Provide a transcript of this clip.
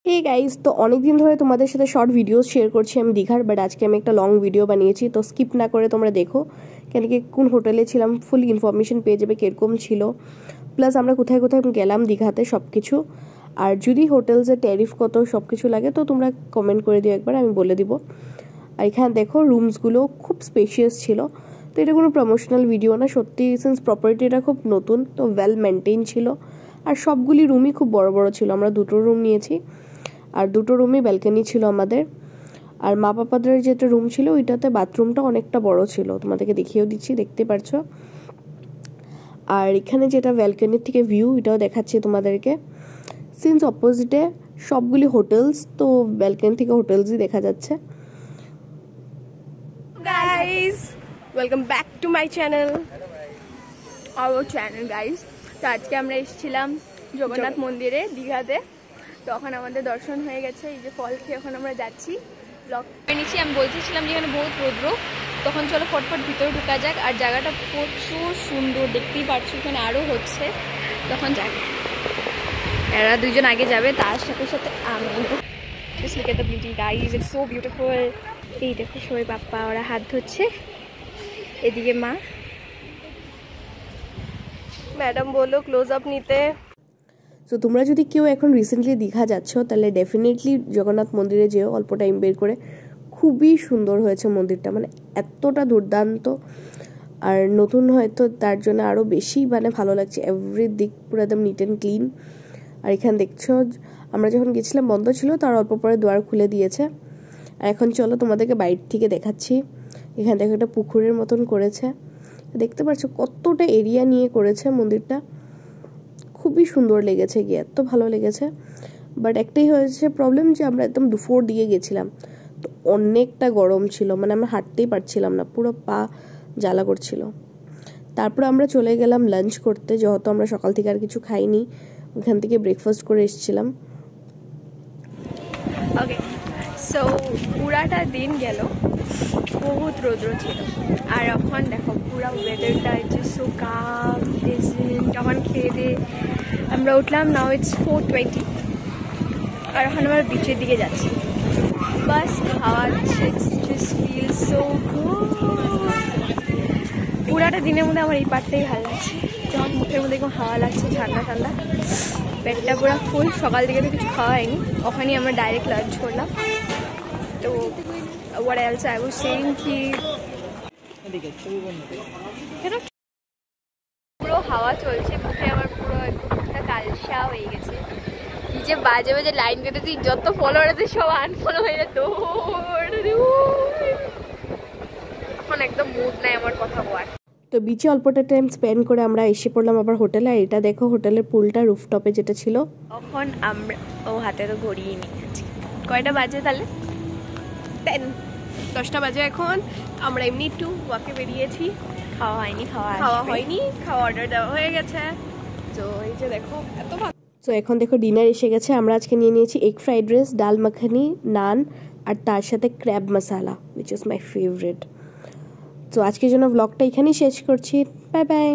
Hey guys, তো অনেক দিন ধরে তোমাদের সাথে শর্ট ভিডিওস শেয়ার করছি আমি দীঘার, বাট আজকে আমি একটা লং ভিডিও বানিয়েছি, তো স্কিপ না করে তোমরা দেখো। কেন কি কোন হোটেলে ছিলাম ফুল ইনফরমেশন পেয়ে যাবে, কিরকম ছিল, প্লাস আমরা কোথায় কোথায় গেলাম দীঘাতে সব কিছু। আর যদি হোটেলসের ট্যারিফ কত সব কিছু লাগে তো তোমরা কমেন্ট করে দিও একবার, আমি বলে দিব। আর এখানে দেখো রুমসগুলো খুব স্পেশিয়াস ছিল। তো এটা কোনো প্রমোশনাল ভিডিও না, সত্যি সিন্স প্রপার্টিটা খুব নতুন তো ওয়েল মেনটেন ছিল। আর সবগুলি রুমই খুব বড় বড় ছিল, আমরা দুটো রুম নিয়েছি আর দুটো রুমই ব্যালকনি ছিল আমাদের। আর মা পাপাদের যেটা রুম ছিল ওইটাতে বাথরুমটা অনেকটা বড় ছিল, তোমাদেরকে দেখিয়েও দিচ্ছি, দেখতে পারছো। আর এখানে যেটা ব্যালকনির থেকে ভিউ এটাও দেখাচ্ছি তোমাদেরকে। সিন্স অপোজিটে সবগুলি হোটেলস, তো ব্যালকনি থেকে হোটেলসই দেখা যাচ্ছে। Guys, welcome back to my channel, our channel guys. তো আজকে আমরা এসেছিলাম জগন্নাথ মন্দিরে দীঘাতে। তখন আমাদের দর্শন হয়ে গেছে, এই যে ফল খেয়ে এখন আমরা যাচ্ছি। ব্লগ নিচ্ছি, আমি বলতেছিলাম যে এখানে বহুত রৌদ্র, তখন চলো ফটফট ভিতরে ঢুকা যাক। আর জায়গাটা প্রচুর সুন্দর, দেখতেই পাচ্ছ এখানে আরও হচ্ছে, তখন যাক। এরা দুজন আগে যাবে, তার সাথে সাথে আমি। Just look at the beauty guys, it's so beautiful. এই দেখো সবাই পাপ্পা ওরা হাত ধরছে, এদিকে মা। ম্যাডাম বললো ক্লোজ আপ নিতে। তো তোমরা যদি কেউ এখন রিসেন্টলি দীঘা যাচ্ছ তাহলে ডেফিনেটলি জগন্নাথ মন্দিরে যেও, অল্প টাইম বের করে। খুবই সুন্দর হয়েছে মন্দিরটা, মানে এতটা দুর্দান্ত। আর নতুন হয়তো তার জন্য আরও বেশি মানে ভালো লাগছে, এভরি দিক পুরো একদম নিট অ্যান্ড ক্লিন। আর এখানে দেখছো আমরা যখন গেছিলাম বন্ধ ছিল, তার অল্প পরে দুয়ার খুলে দিয়েছে। আর এখন চলো তোমাদেরকে বাইরে থেকে দেখাচ্ছি। এখানে দেখো একটা পুকুরের মতন করেছে, দেখতে পাচ্ছ কতটা এরিয়া নিয়ে করেছে মন্দিরটা। খুবই সুন্দর লেগেছে গিয়ে, এত ভালো লেগেছে। বাট একটাই হয়েছে প্রবলেম যে আমরা একদম দুপুর দিয়ে গেছিলাম, তো অনেকটা গরম ছিল, মানে আমরা হাঁটতেই পারছিলাম না, পুরো পা জ্বালা করছিল। তারপর আমরা চলে গেলাম লাঞ্চ করতে, যেহেতু আমরা সকাল থেকে আর কিছু খাইনি, ওখান থেকে ব্রেকফাস্ট করে এসেছিলাম। ওকে, সো পুরাটা দিন গেল, বহুত রৌদ্র ছিল। আর এখন দেখো পুরা ওয়েদারটা ইটস সো কাম, যখন খেয়ে দিয়ে আমরা উঠলাম, নাও ইটস 4:20। আর এখন আমরা বিচের দিকে যাচ্ছি, বাস হাওয়া জাস্ট ফিল সো গুড। পুরাটা দিনের মধ্যে আমার এই পার্টটাই ভালো লাগছে, যখন মুখের মধ্যে একদম হাওয়া লাগছে, ঠান্ডা ঠান্ডা, পেটটা পুরো ফুল। সকাল থেকে তো কিছু খাওয়া হয়নি, ওখানেই আমরা ডাইরেক্ট লাঞ্চ করলাম। তো what else I was saying কি পুরো হাওয়া চলছে মুখে, আমার পুরো মুখটা কালসা হয়ে গেছে। কি যে বাজে বাজে লাইন কেটেছি, যত ফলোয়ার আছে সব আনফলো হয়ে যেত। এখন একদম মুড নাই আমার কথা বলার। তো বিচে অল্পটা টাইম স্পেন্ড করে আমরা এসে পড়লাম আবার হোটেলে। আর এটা দেখো হোটেলের পুলটা রুফটপে যেটা ছিল। এখন আমরা হাতে তো ঘড়িয়ে নিয়ে যাচ্ছি, কয়টা বাজে তাহলে 10টা বাজে এখন। আমরা এমনি একটু ওয়াকে বেরিয়েছি, খাওয়া হয়নি, খাওয়া অর্ডার দেওয়া হয়ে গেছে। তো এই যে দেখো এত ভালো। তো এখন দেখো ডিনার এসে গেছে, আমরা আজকে নিয়ে নিয়েছি এগ ফ্রাইড রাইস, ডাল মাখানি, নান, আর তার সাথে crab masala, which is my favourite. তো আজকের জন্য ব্লগটা এখানেই শেষ করছি, বাই বাই।